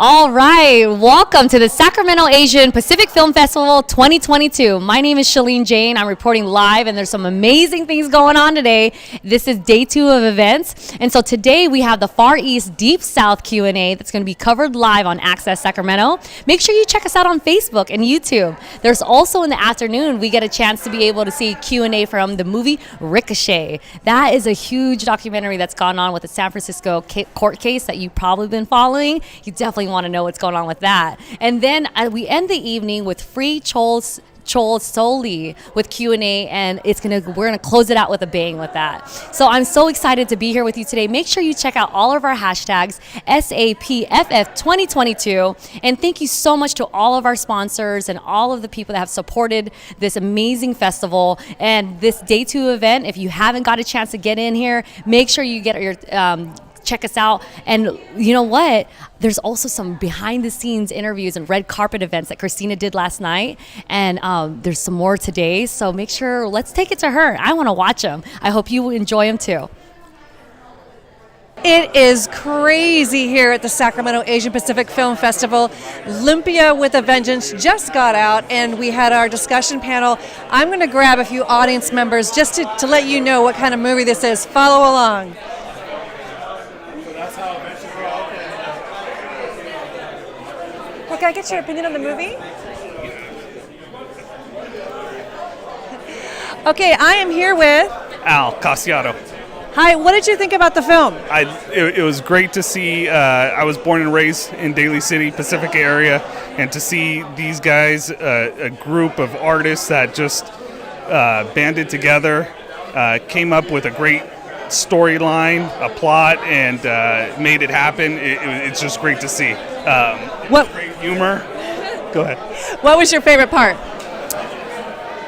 All right, welcome to the Sacramento Asian Pacific Film Festival 2022. My name is Shaline Jane. I'm reporting live, and there's some amazing things going on today. This is day 2 of events, and so today we have the Far East Deep South Q&A that's going to be covered live on Access Sacramento. Make sure you check us out on Facebook and YouTube. There's also in the afternoon, we get a chance to be able to see Q&A from the movie Ricochet. That is a huge documentary that's gone on with the San Francisco court case that you've probably been following. You definitely want to know what's going on with that. And then we end the evening with free Chol Soli with Q&A, and we're gonna close it out with a bang with that. So I'm so excited to be here with you today. Make sure you check out all of our hashtags, SAPFF 2022, and thank you so much to all of our sponsors and all of the people that have supported this amazing festival and this day 2 event. If you haven't got a chance to get in here, make sure you get your check us out. And you know what? There's also some behind the scenes interviews and red carpet events that Christina did last night. And there's some more today. So make sure, let's take it to her. I want to watch them. I hope you enjoy them too. It is crazy here at the Sacramento Asian Pacific Film Festival. Lumpia with a Vengeance just got out, and we had our discussion panel. I'm going to grab a few audience members just to let you know what kind of movie this is. Follow along. Can I get your opinion on the movie? Okay, I am here with Al Casiato. Hi, what did you think about the film? It was great to see. I was born and raised in Daly City, Pacific area, and to see these guys, a group of artists that just banded together, came up with a great storyline, a plot, and made it happen. It's just great to see. What great humor? Go ahead. What was your favorite part?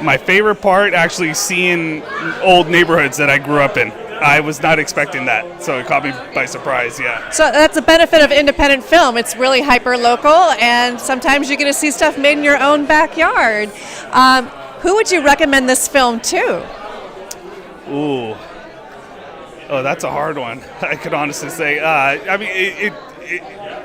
My favorite part, actually seeing old neighborhoods that I grew up in. I was not expecting that, so it caught me by surprise, yeah. So that's a benefit of independent film. It's really hyper-local, and sometimes you get to see stuff made in your own backyard. Who would you recommend this film to? Ooh. Oh, that's a hard one. I could honestly say. I mean,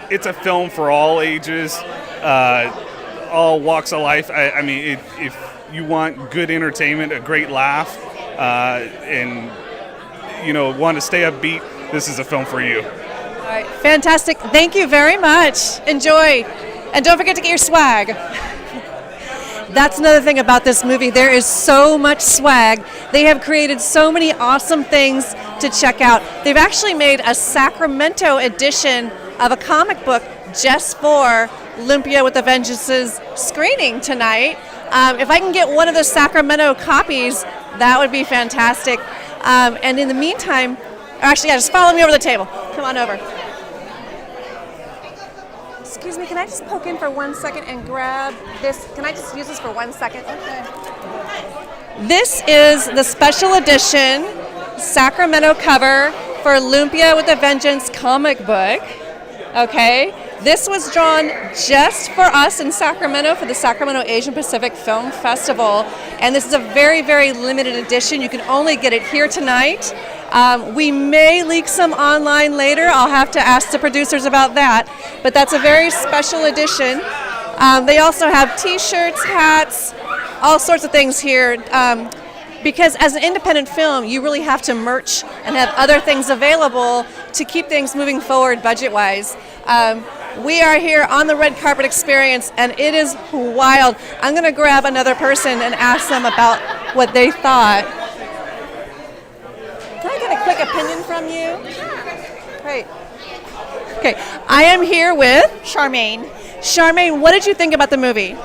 it's a film for all ages, all walks of life. I mean, if you want good entertainment, a great laugh, and want to stay upbeat, this is a film for you. All right, fantastic. Thank you very much. Enjoy, and don't forget to get your swag. That's another thing about this movie. There is so much swag. They have created so many awesome things to check out. They've actually made a Sacramento edition of a comic book just for Lumpia with a Vengeance's screening tonight. If I can get one of the Sacramento copies, that would be fantastic. And in the meantime, just follow me over the table. Come on over. Excuse me, can I just poke in for 1 second and grab this? Can I just use this for 1 second? Okay. This is the special edition Sacramento cover for Lumpia with a Vengeance comic book. Okay. This was drawn just for us in Sacramento for the Sacramento Asian Pacific Film Festival. And this is a very, very limited edition. You can only get it here tonight. We may leak some online later. I'll have to ask the producers about that. But that's a very special edition. They also have t-shirts, hats, all sorts of things here. Because as an independent film, you really have to merch and have other things available to keep things moving forward budget-wise. We are here on the red carpet experience, and it is wild. I'm going to grab another person and ask them about what they thought. Can I get a quick opinion from you? Great. Okay, I am here with Charmaine. Charmaine, what did you think about the movie?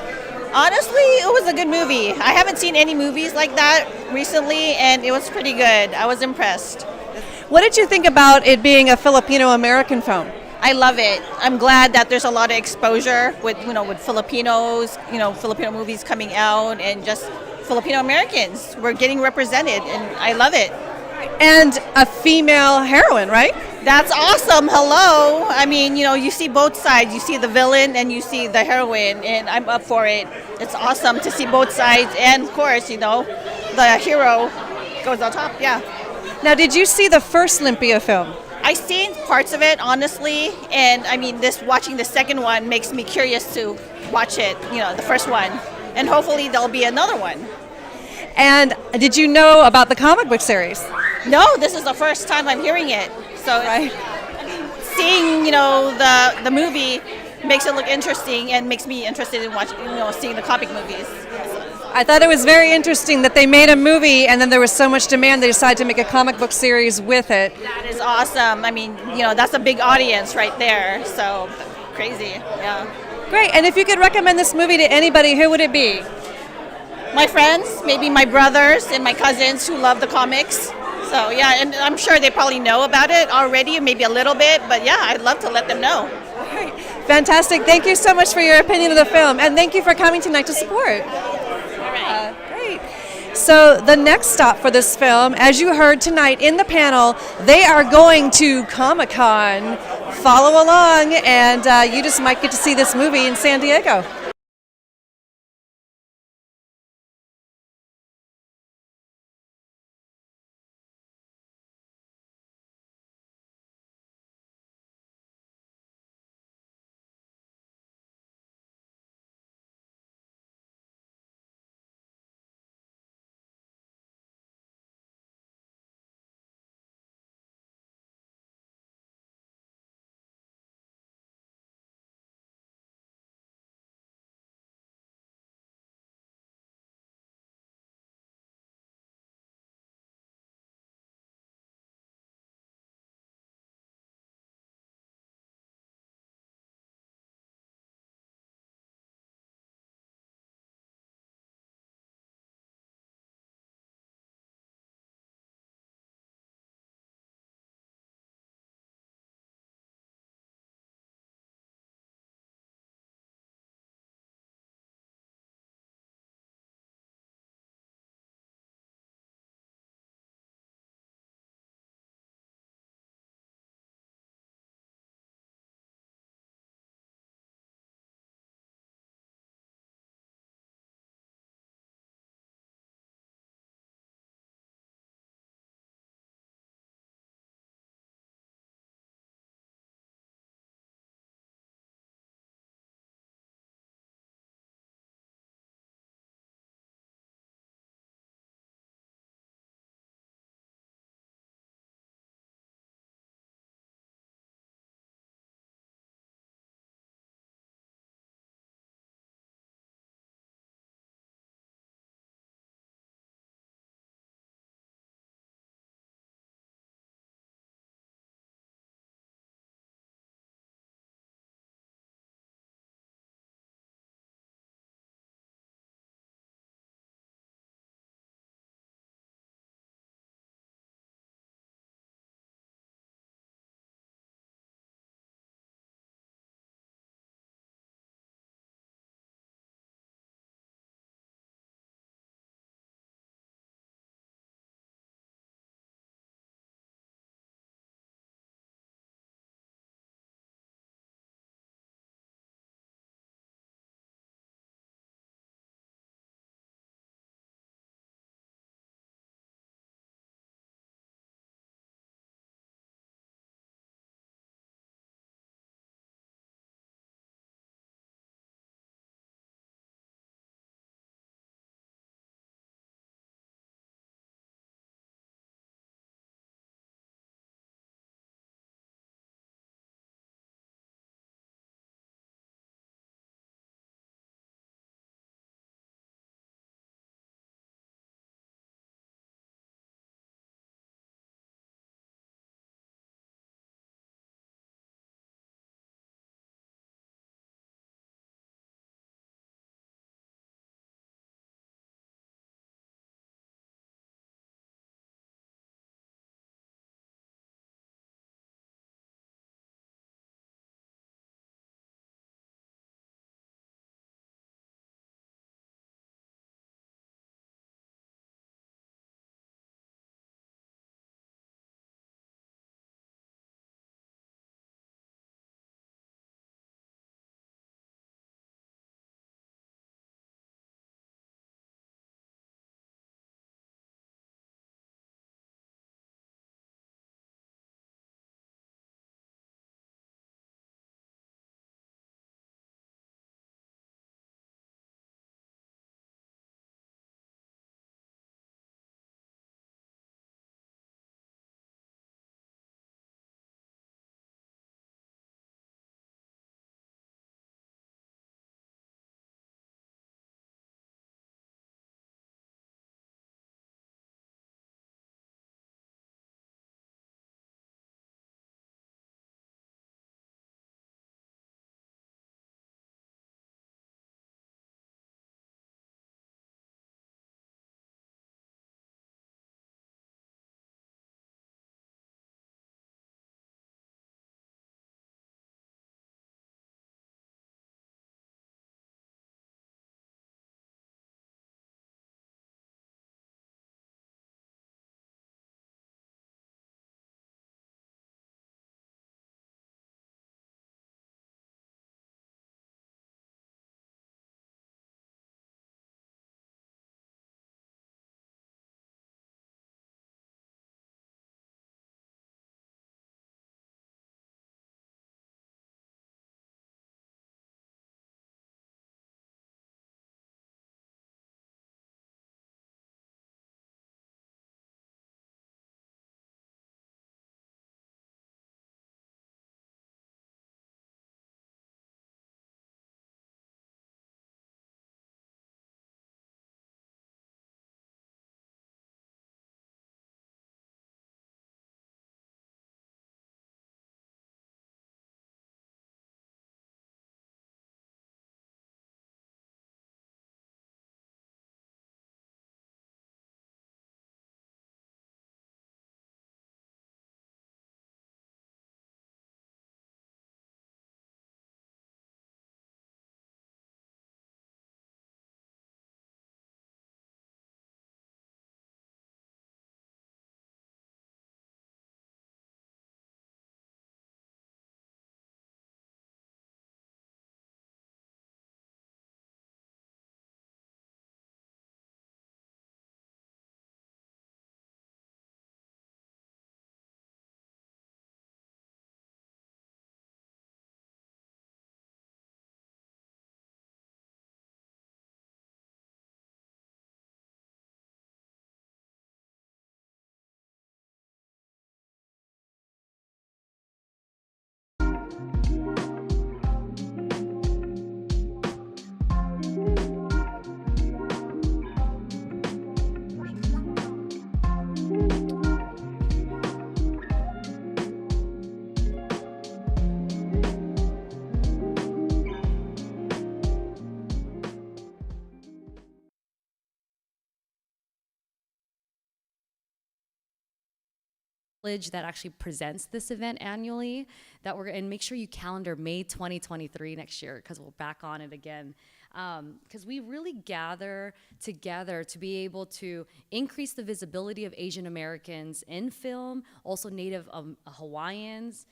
Honestly, it was a good movie. I haven't seen any movies like that recently, and it was pretty good. I was impressed. What did you think about it being a Filipino-American film? I love it. I'm glad that there's a lot of exposure with Filipinos, Filipino movies coming out, and just Filipino Americans. We're getting represented, and I love it. And a female heroine, right? That's awesome. Hello. I mean, you see both sides. You see the villain and you see the heroine, and I'm up for it. It's awesome to see both sides, and of course, the hero goes on top. Yeah. Now, did you see the first Lumpia film? I've seen parts of it, honestly, and I mean, this watching the second one makes me curious to watch it. The first one, and hopefully there'll be another one. And did you know about the comic book series? No, this is the first time I'm hearing it. So Right. seeing the movie makes it look interesting and makes me interested in watching seeing the comic movies. I thought it was very interesting that they made a movie and then there was so much demand they decided to make a comic book series with it. That is awesome. I mean, that's a big audience right there. So crazy. Yeah. Great. And if you could recommend this movie to anybody, who would it be? My friends, maybe my brothers and my cousins who love the comics. So yeah, and I'm sure they probably know about it already, maybe a little bit, but yeah, I'd love to let them know. Great. Fantastic. Thank you so much for your opinion of the film, and thank you for coming tonight to support. All right. Great. So the next stop for this film, as you heard tonight in the panel, they are going to Comic-Con. Follow along, and you just might get to see this movie in San Diego. that actually presents this event annually, and make sure you calendar May 2023 next year, because we're back on it again. Because we really gather together to be able to increase the visibility of Asian Americans in film, also Native Hawaiians,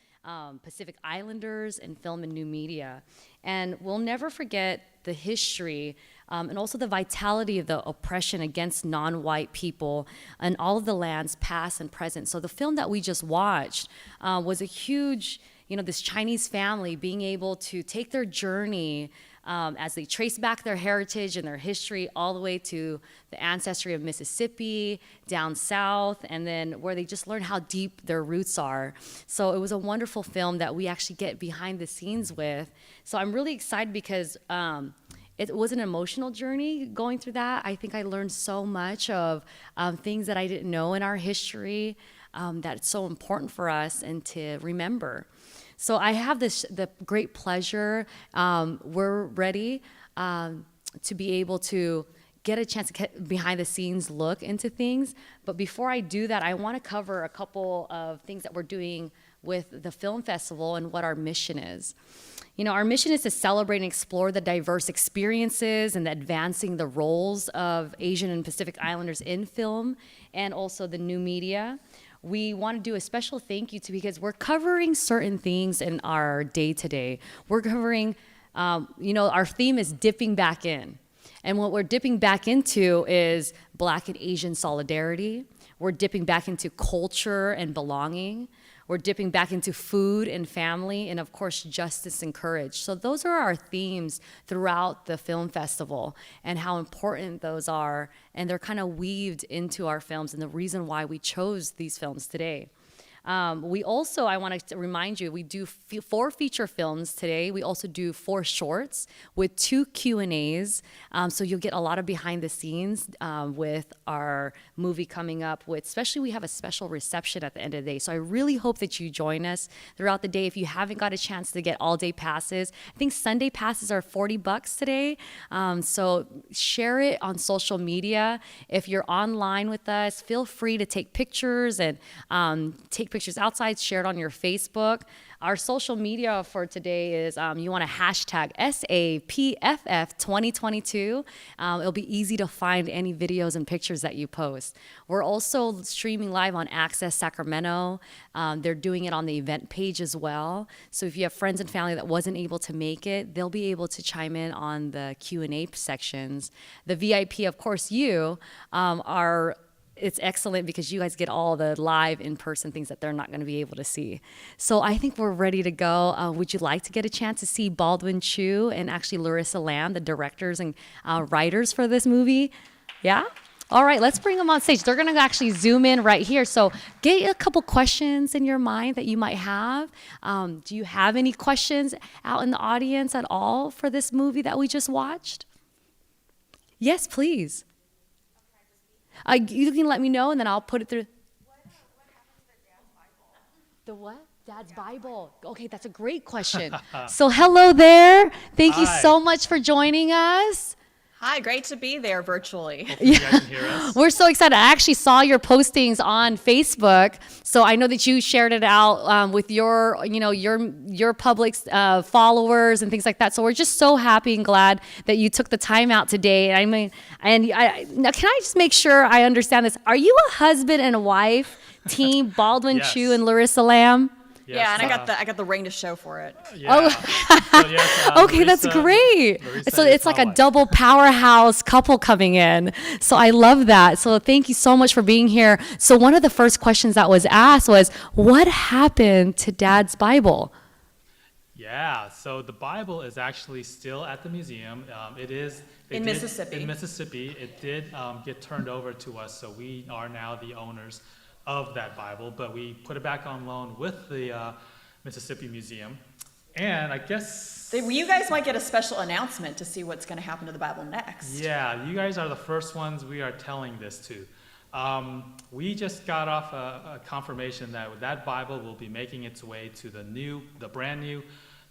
Pacific Islanders in film and new media. And we'll never forget the history and also the vitality of the oppression against non-white people and all of the lands past and present. So the film that we just watched was a huge, this Chinese family being able to take their journey as they trace back their heritage and their history all the way to the ancestry of Mississippi, down south, and then where they just learn how deep their roots are. So it was a wonderful film that we actually get behind the scenes with. So I'm really excited because it was an emotional journey going through that. I think I learned so much of things that I didn't know in our history that's so important for us and to remember. So I have the great pleasure, we're ready to be able to get a chance to get behind the scenes look into things. But before I do that, I want to cover a couple of things that we're doing with the film festival and what our mission is. Our mission is to celebrate and explore the diverse experiences and advancing the roles of Asian and Pacific Islanders in film and also the new media. We want to do a special thank you to, because we're covering certain things in our day-to-day. We're covering, our theme is dipping back in. And what we're dipping back into is Black and Asian solidarity. We're dipping back into culture and belonging. We're dipping back into food and family, and of course, justice and courage. So those are our themes throughout the film festival and how important those are. And they're kind of weaved into our films and the reason why we chose these films today. We also, I want to remind you, we do 4 feature films today. We also do 4 shorts with 2 Q&As. So you'll get a lot of behind the scenes with our movie coming up with, especially we have a special reception at the end of the day. So I really hope that you join us throughout the day. If you haven't got a chance to get all day passes, I think Sunday passes are $40 today. So share it on social media. If you're online with us, feel free to take pictures and take pictures outside, share it on your Facebook. Our social media for today is you want to hashtag SAPFF 2022. It'll be easy to find any videos and pictures that you post. We're also streaming live on Access Sacramento. They're doing it on the event page as well. So if you have friends and family that wasn't able to make it, they'll be able to chime in on the Q&A sections. The VIP, of course, it's excellent because you guys get all the live in-person things that they're not going to be able to see. So I think we're ready to go. Would you like to get a chance to see Baldwin Chu and actually Larissa Lamb, the directors and writers for this movie? Yeah? All right, let's bring them on stage. They're going to actually zoom in right here. So get a couple questions in your mind that you might have. Do you have any questions out in the audience at all for this movie that we just watched? Yes, please. You can let me know, and then I'll put it through. What happened to the Dad's Bible? The what? Dad's Bible. Okay, that's a great question. So hello there. Thank you so much for joining us. Hi, great to be there virtually. Hopefully you guys can hear us. We're so excited. I actually saw your postings on Facebook, so I know that you shared it out with your public followers and things like that. So we're just so happy and glad that you took the time out today. I mean, now can I just make sure I understand this? Are you a husband and a wife, team Baldwin Yes. Chu and Larissa Lamb? Yes, Yeah, and I got the ring to show for it. Yeah. So yes, Okay, that's great. Larissa So is it's like my a wife. double powerhouse couple coming in. So I love that. So thank you so much for being here. So one of the first questions that was asked was, what happened to Dad's Bible? Yeah, so the Bible is actually still at the museum. It is In Mississippi. In Mississippi, it did get turned over to us, so we are now the owners of that Bible. But we put it back on loan with the Mississippi Museum, and I guess You guys might get a special announcement to see what's going to happen to the Bible next. yeah, you guys are the first ones we are telling this to. We just got off a confirmation that that Bible will be making its way to the brand new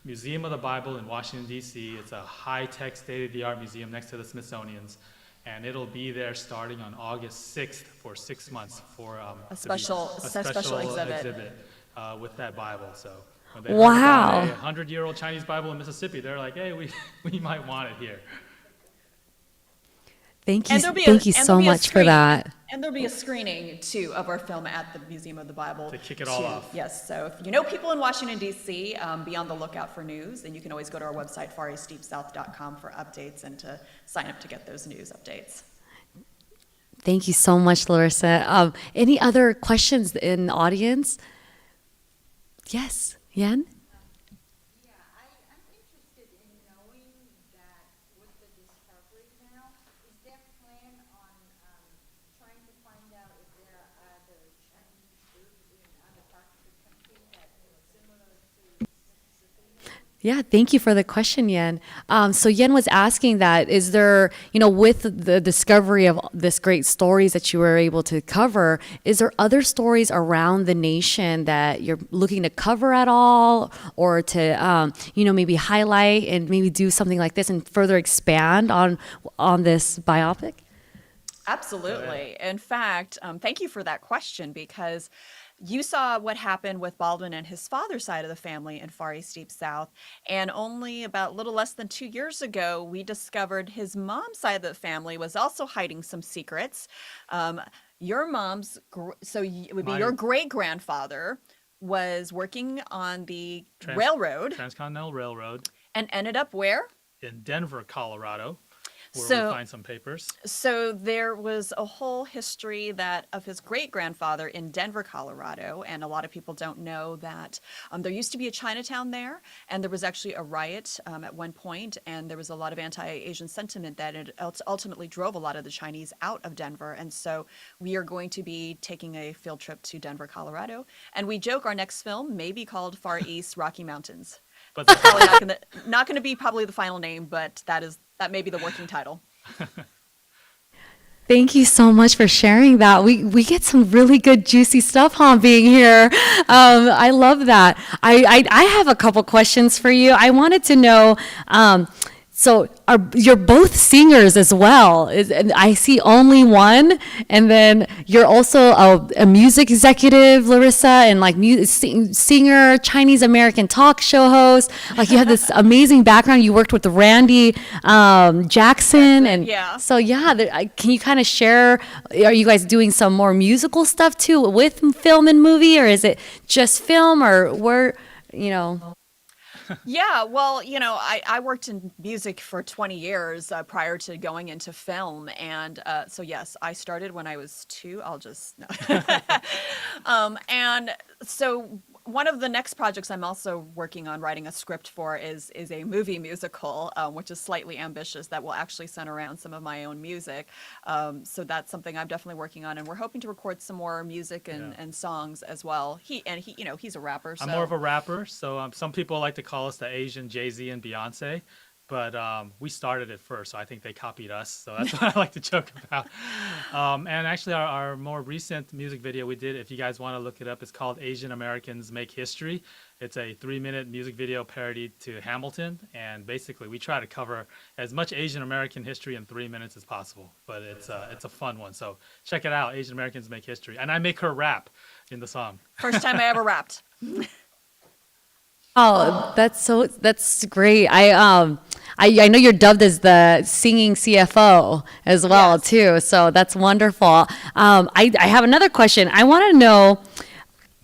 Museum of the Bible in Washington, D.C. It's a high-tech, state-of-the-art museum next to the Smithsonian's. and it'll be there starting on August 6th for 6 months for A special exhibit. With that Bible. So when they heard Wow. about a 100-year-old Chinese Bible in Mississippi, they're like, hey, we might want it here. Thank you, And there'll be thank you so there'll be a much for screening. that. And there'll be a screening, too, of our film at the Museum of the Bible. To kick it all off. Yes, so if you know people in Washington, D.C., be on the lookout for news, and you can always go to our website, fareastdeepsouth.com, for updates and to sign up to get those news updates. Thank you so much, Larissa. Any other questions in the audience? Yes, Yen? Yeah, I'm interested in knowing that with the discovery now, is there plan on trying to find out if there are other Chinese groups in other parts of the country that similar to Mississippi? Yeah, thank you for the question, Yen. So Yen was asking that, is there, with the discovery of this great stories that you were able to cover, is there other stories around the nation that you're looking to cover at all, or to, maybe highlight and maybe do something like this and further expand on this biopic? Absolutely. In fact, thank you for that question, because you saw what happened with Baldwin and his father's side of the family in Far East Deep South. And only about a little less than 2 years ago, we discovered his mom's side of the family was also hiding some secrets. Your mom's, it would be your great-grandfather, was working on the railroad Transcontinental Railroad and ended up where? in Denver, Colorado, where So- we find some papers. So there was a whole history of his great-grandfather in Denver, Colorado, and a lot of people don't know that there used to be a Chinatown there, and there was actually a riot at one point, and there was a lot of anti-Asian sentiment that it ultimately drove a lot of the Chinese out of Denver. And so we are going to be taking a field trip to Denver, Colorado, and we joke our next film may be called Far East Rocky Mountains. But Probably not going to be probably the final name, but that may be the working title. Thank you so much for sharing that. We get some really good juicy stuff, being here. I love that. I have a couple questions for you. I wanted to know, so you're both singers as well. And I see only one, and then you're also a music executive, Larissa, and like singer, Chinese American talk show host. Like you have this amazing background. You worked with Randy Jackson, and yeah. So yeah, can you kind of share? Are you guys doing some more musical stuff too with film and movie, or is it just film, or where? Yeah, well, I worked in music for 20 years prior to going into film. And so, yes, I started when I was 2. I'll just, no. And so one of the next projects I'm also working on writing a script for is a movie musical, which is slightly ambitious, that will actually center around some of my own music. So that's something I'm definitely working on. And we're hoping to record some more music and songs as well. He's a rapper. So. I'm more of a rapper, so some people like to call us the Asian Jay-Z and Beyonce, but we started it first, so I think they copied us, so that's what I like to joke about. And actually, our more recent music video we did, if you guys want to look it up, it's called Asian Americans Make History. It's a 3-minute music video parody to Hamilton, and basically we try to cover as much Asian American history in 3 minutes as possible, but it's a fun one, so check it out, Asian Americans Make History. And I make her rap in the song. First time I ever rapped. Oh, that's great. I know you're dubbed as the singing CFO as well, Yes. too. So that's wonderful. I have another question. I want to know,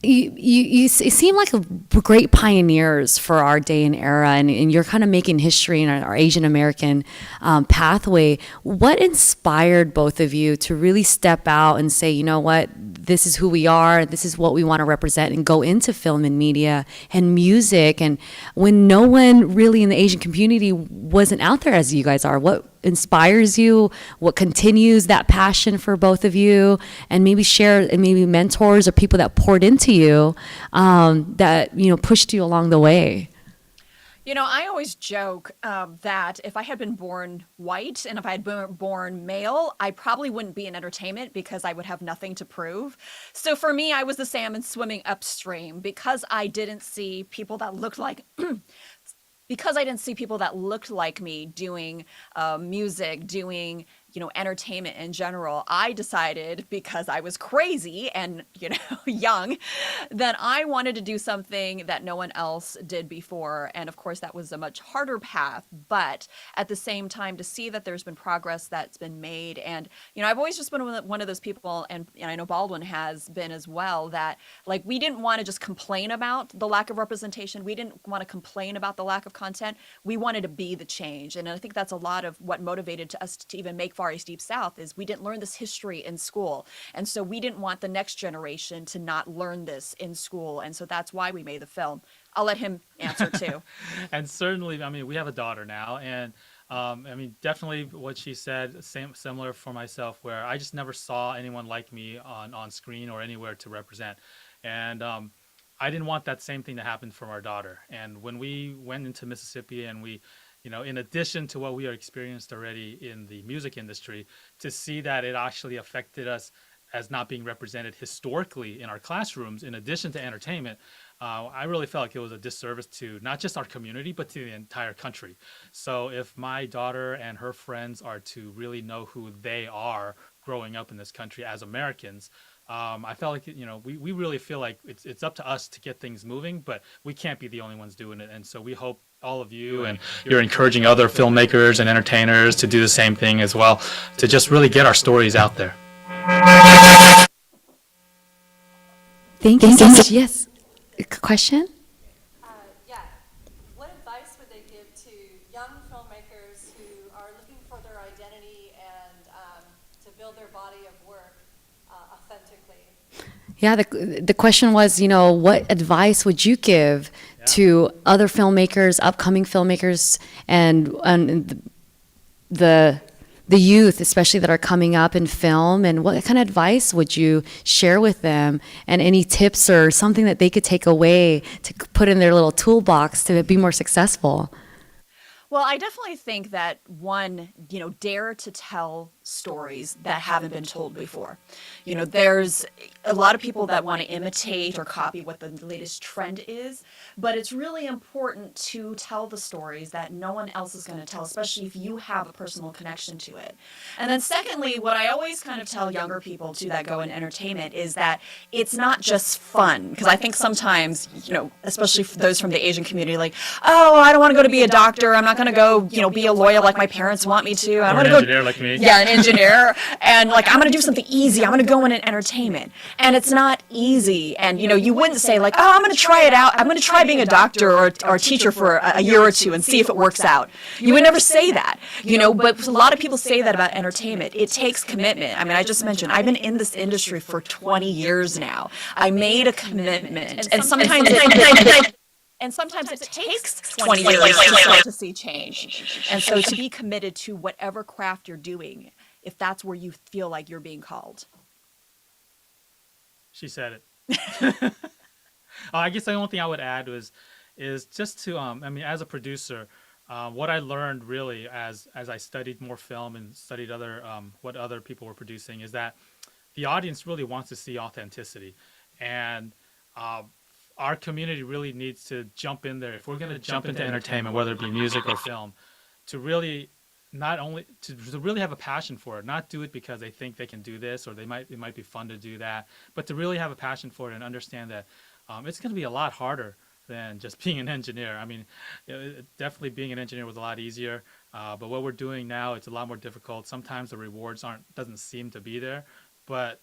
you seem like great pioneers for our day and era, and you're kind of making history in our Asian American pathway. What inspired both of you to really step out and say, you know what, this is who we are, this is what we want to represent, and go into film and media and music, and when no one really in the Asian community wasn't out there as you guys are? What inspires you? What continues that passion for both of you? And maybe share, and maybe mentors or people that poured into you that pushed you along the way. I always joke that if I had been born white and if I had been born male, I probably wouldn't be in entertainment because I would have nothing to prove. So for me, I was the salmon swimming upstream because I didn't see people that looked like me doing music, doing entertainment in general, I decided, because I was crazy and, young, that I wanted to do something that no one else did before. And of course, that was a much harder path. But at the same time, to see that there's been progress that's been made. And, I've always just been one of those people, and I know Baldwin has been as well, that like we didn't want to just complain about the lack of representation. We didn't want to complain about the lack of content. We wanted to be the change. And I think that's a lot of what motivated to us to even make Far East Deep South, is we didn't learn this history in school. And so we didn't want the next generation to not learn this in school. And so that's why we made the film. I'll let him answer too. And certainly, I mean, we have a daughter now, and definitely what she said, similar for myself, where I just never saw anyone like me on screen or anywhere to represent. And I didn't want that same thing to happen from our daughter. And when we went into Mississippi and we, in addition to what we had experienced already in the music industry, to see that it actually affected us as not being represented historically in our classrooms, in addition to entertainment, I really felt like it was a disservice to not just our community, but to the entire country. So if my daughter and her friends are to really know who they are growing up in this country as Americans, I felt like, we really feel like it's up to us to get things moving, but we can't be the only ones doing it. And so we hope all of you, and you're encouraging other filmmakers and entertainers to do the same thing as well, to just really get our stories out there. Thank you so much. Yes. Question? Yeah. What advice would they give to young filmmakers who are looking for their identity and to build their body of work authentically? Yeah, the question was, what advice would you give to other filmmakers, upcoming filmmakers, and the youth, especially that are coming up in film, and what kind of advice would you share with them, and any tips or something that they could take away to put in their little toolbox to be more successful? Well, I definitely think that one, dare to tell stories that haven't been told before. There's a lot of people that want to imitate or copy what the latest trend is, but it's really important to tell the stories that no one else is going to tell, especially if you have a personal connection to it. And then secondly, what I always kind of tell younger people too that go in entertainment is that it's not just fun, because I think sometimes, especially for those from the Asian community, like, oh, I don't want to go to be a doctor. I'm not going to go, be a lawyer like my parents want me to. I'm or an going to engineer like me. Yeah, an engineer. And like, I'm going to do something easy. I'm going to go in entertainment. And it's not easy. And, you wouldn't say like, oh, I'm going to try it out. I'm going to try being a doctor or a teacher for a year or two and see if it works out. You would never say that, but a lot of people say that about entertainment. It takes commitment. I mean, I just mentioned, I've been in this industry for 20 years now. I made a commitment. And sometimes it takes 20 years to see change. And so to be committed to whatever craft you're doing, if that's where you feel like you're being called. She said it. I guess the only thing I would add is just to, as a producer, what I learned really as I studied more film and studied what other people were producing is that the audience really wants to see authenticity. And our community really needs to jump in there. If we're going to jump into entertainment, whether it be music or film, to really not only to really have a passion for it, not do it because they think they can do this or it might be fun to do that, but to really have a passion for it and understand that it's going to be a lot harder than just being an engineer. I mean, definitely being an engineer was a lot easier, but what we're doing now, it's a lot more difficult. Sometimes the rewards doesn't seem to be there, but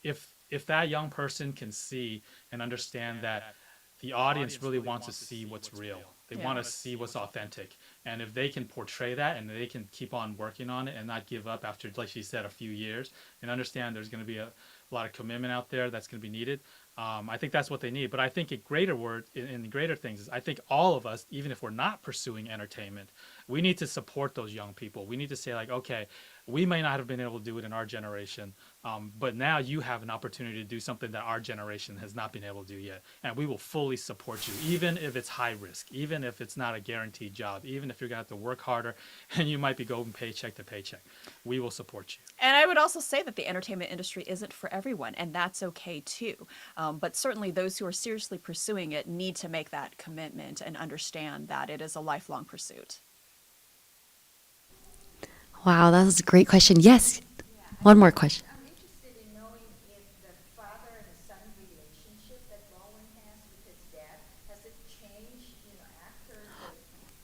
if that young person can see and understand that the audience really wants to see what's real, they want to see what's authentic, and if they can portray that and they can keep on working on it and not give up after, like she said, a few years, and understand there's going to be a lot of commitment out there that's going to be needed, I think that's what they need. But I think in greater things is I think all of us, even if we're not pursuing entertainment, we need to support those young people. We need to say like, okay, we may not have been able to do it in our generation, but now you have an opportunity to do something that our generation has not been able to do yet. And we will fully support you, even if it's high risk, even if it's not a guaranteed job, even if you're going to have to work harder and you might be going paycheck to paycheck. We will support you. And I would also say that the entertainment industry isn't for everyone, and that's okay too. But certainly those who are seriously pursuing it need to make that commitment and understand that it is a lifelong pursuit. Wow, that was a great question. Yes, one more question. I'm interested in knowing if the father and the son relationship that Baldwin has with his dad, has it changed, after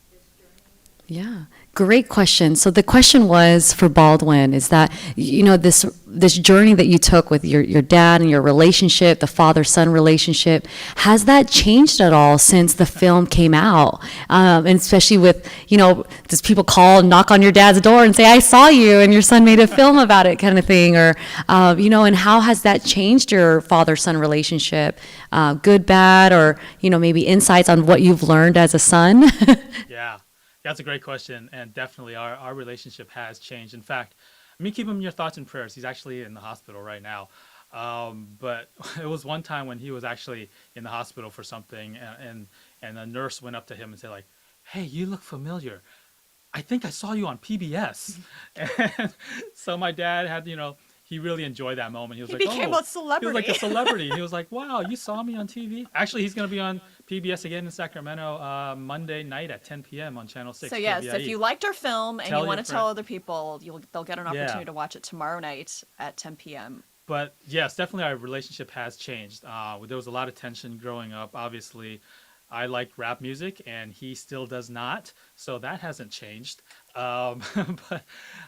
this journey? Yeah, great question. So the question was for Baldwin is that this journey that you took with your dad and your relationship, the father-son relationship, has that changed at all since the film came out? And especially with does people call and knock on your dad's door and say, "I saw you," and your son made a film about it, kind of thing, or and how has that changed your father-son relationship, good, bad, or maybe insights on what you've learned as a son? Yeah, that's a great question, and definitely our relationship has changed. In fact, keep him in your thoughts and prayers. He's actually in the hospital right now. But it was one time when he was actually in the hospital for something, and a nurse went up to him and said like, "Hey, you look familiar. I think I saw you on PBS." And so my dad had, he really enjoyed that moment. He was He like, became "Oh," a celebrity. he was like a celebrity. He was like, "Wow, you saw me on TV." Actually, he's going to be on PBS again in Sacramento Monday night at 10 p.m. on Channel 6. So yes, if KBIE. you liked our film and Tell you your want to friend- tell other people, they'll get an Yeah. opportunity to watch it tomorrow night at 10 p.m. But yes, definitely our relationship has changed. There was a lot of tension growing up. Obviously, I like rap music, and he still does not. So that hasn't changed. But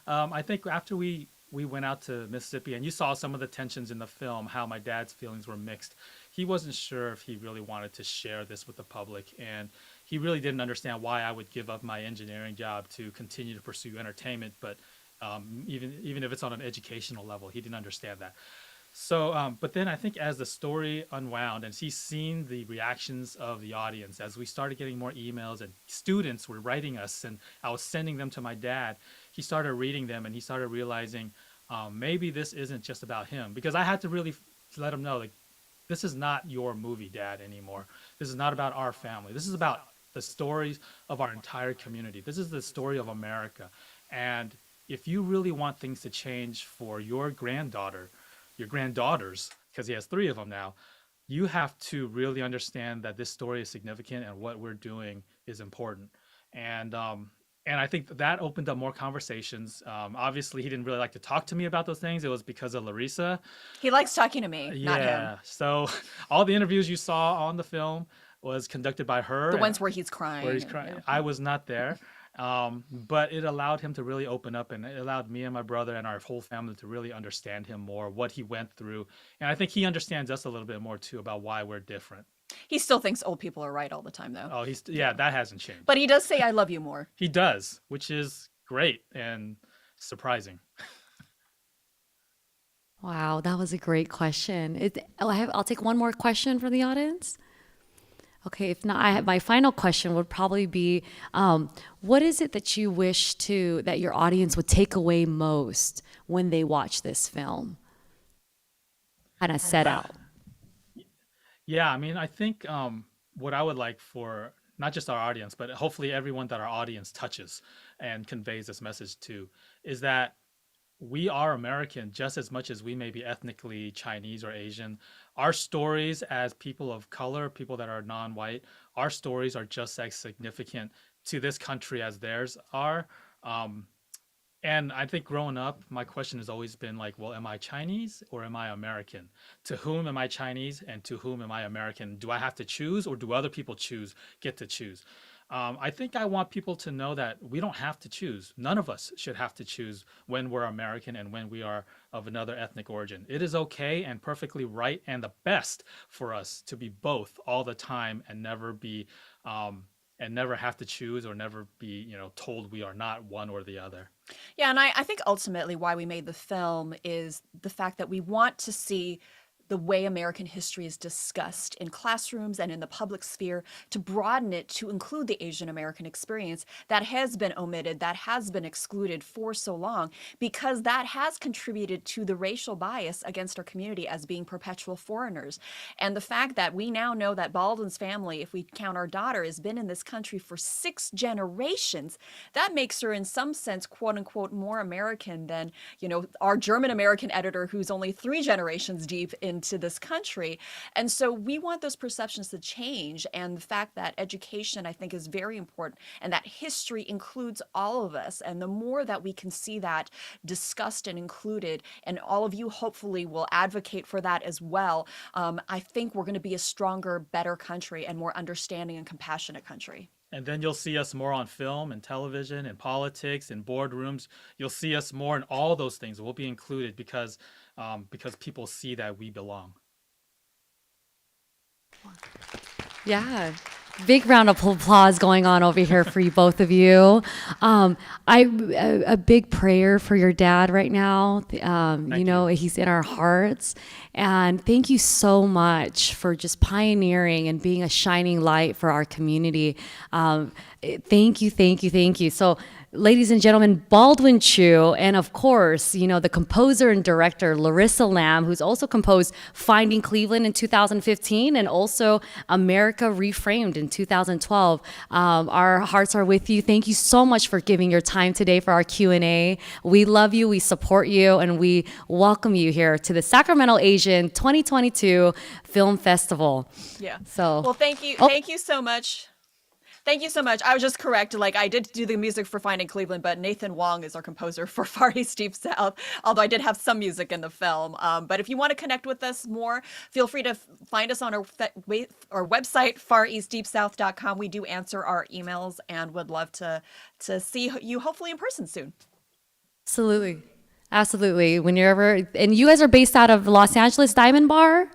I think after we went out to Mississippi, and you saw some of the tensions in the film, how my dad's feelings were mixed. He wasn't sure if he really wanted to share this with the public, and he really didn't understand why I would give up my engineering job to continue to pursue entertainment. But even if it's on an educational level, he didn't understand that. So, but then I think as the story unwound and he's seen the reactions of the audience, as we started getting more emails and students were writing us and I was sending them to my dad, he started reading them and he started realizing maybe this isn't just about him, because I had to really let him know, like, this is not your movie, Dad, anymore. This is not about our family. This is about the stories of our entire community. This is the story of America. And if you really want things to change for your granddaughter, your granddaughters, because he has 3 of them now, you have to really understand that this story is significant and what we're doing is important. And I think that opened up more conversations. Obviously, he didn't really like to talk to me about those things. It was because of Larissa. He likes talking to me, not him. Yeah. So all the interviews you saw on the film was conducted by her. The and- ones where he's crying. where he's and, crying. yeah. I was not there. But it allowed him to really open up, and it allowed me and my brother and our whole family to really understand him more, what he went through. And I think he understands us a little bit more too about why we're different. He still thinks old people are right all the time, though. Oh, yeah, that hasn't changed. But he does say, "I love you" more. He does, which is great and surprising. Wow, that was a great question. I'll take one more question from the audience. Okay, if not, my final question would probably be, what is it that you wish that your audience would take away most when they watch this film? Kind of set out. Yeah, I think what I would like for not just our audience, but hopefully everyone that our audience touches and conveys this message to, is that we are American just as much as we may be ethnically Chinese or Asian. Our stories as people of color, people that are non-white, our stories are just as significant to this country as theirs are. And I think growing up, my question has always been like, well, am I Chinese or am I American? To whom am I Chinese and to whom am I American? Do I have to choose, or do other people get to choose? I think I want people to know that we don't have to choose. None of us should have to choose when we're American and when we are of another ethnic origin. It is okay and perfectly right and the best for us to be both all the time and never have to choose or never be, told we are not one or the other. Yeah, and I think ultimately why we made the film is the fact that we want to see the way American history is discussed in classrooms and in the public sphere, to broaden it to include the Asian American experience that has been omitted, that has been excluded for so long, because that has contributed to the racial bias against our community as being perpetual foreigners. And the fact that we now know that Baldwin's family, if we count our daughter, has been in this country for 6 generations, that makes her in some sense, quote unquote, more American than, our German American editor who's only 3 generations deep in into this country. And so we want those perceptions to change. And the fact that education, I think, is very important, and that history includes all of us. And the more that we can see that discussed and included, and all of you hopefully will advocate for that as well, I think we're going to be a stronger, better country and more understanding and compassionate country. And then you'll see us more on film and television and politics and boardrooms. You'll see us more in all those things. We'll be included because people see that we belong. Yeah. Big round of applause going on over here for you, both of you. A big prayer for your dad right now. He's in our hearts. And thank you so much for just pioneering and being a shining light for our community. Thank you. So, ladies and gentlemen, Baldwin Chu, and of course, the composer and director Larissa Lamb, who's also composed Finding Cleveland in 2015 and also America Reframed in 2012. Our hearts are with you. Thank you so much for giving your time today for our Q&A. We love you, we support you, and we welcome you here to the Sacramento Asian 2022 Film Festival. Yeah. So, well, thank you. Thank you so much. Thank you so much. I was just correct. Like, I did do the music for Finding Cleveland, but Nathan Wong is our composer for Far East Deep South, although I did have some music in the film. But if you want to connect with us more, feel free to find us on our website, fareastdeepsouth.com. We do answer our emails and would love to see you hopefully in person soon. Absolutely. And you guys are based out of Los Angeles Diamond Bar?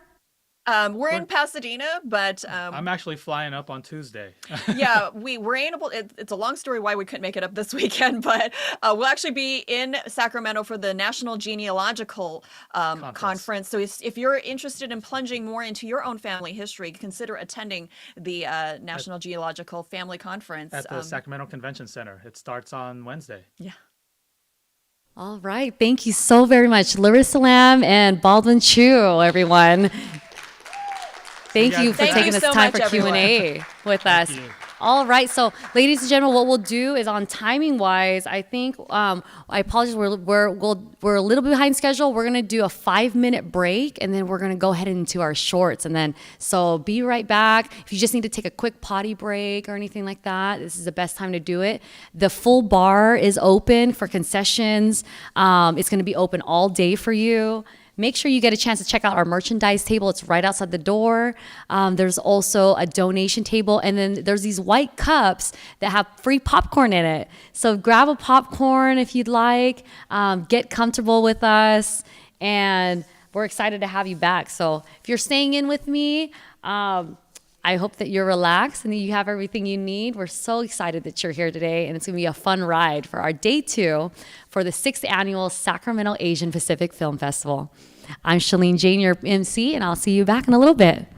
We're in Pasadena, but I'm actually flying up on Tuesday. yeah, we were able. It's a long story why we couldn't make it up this weekend, but we'll actually be in Sacramento for the National Genealogical Conference. So if you're interested in plunging more into your own family history, consider attending the National Genealogical Family Conference at the Sacramento Convention Center. It starts on Wednesday. Yeah. All right. Thank you so very much, Larissa Lamb and Baldwin Chu, everyone. Thank you for taking this time for Q&A with us. All right, so ladies and gentlemen, what we'll do is on timing wise, I think I apologize, we're a little bit behind schedule. We're gonna do a 5-minute break, and then we're gonna go ahead into our shorts, and then so be right back. If you just need to take a quick potty break or anything like that, this is the best time to do it. The full bar is open for concessions. It's gonna be open all day for you. Make sure you get a chance to check out our merchandise table. It's right outside the door. There's also a donation table. And then there's these white cups that have free popcorn in it. So grab a popcorn if you'd like. Get comfortable with us. And we're excited to have you back. So if you're staying in with me, I hope that you're relaxed and that you have everything you need. We're so excited that you're here today, and it's gonna be a fun ride for our day 2 for the 6th annual Sacramento Asian Pacific Film Festival. I'm Shaline Jane, your MC, and I'll see you back in a little bit.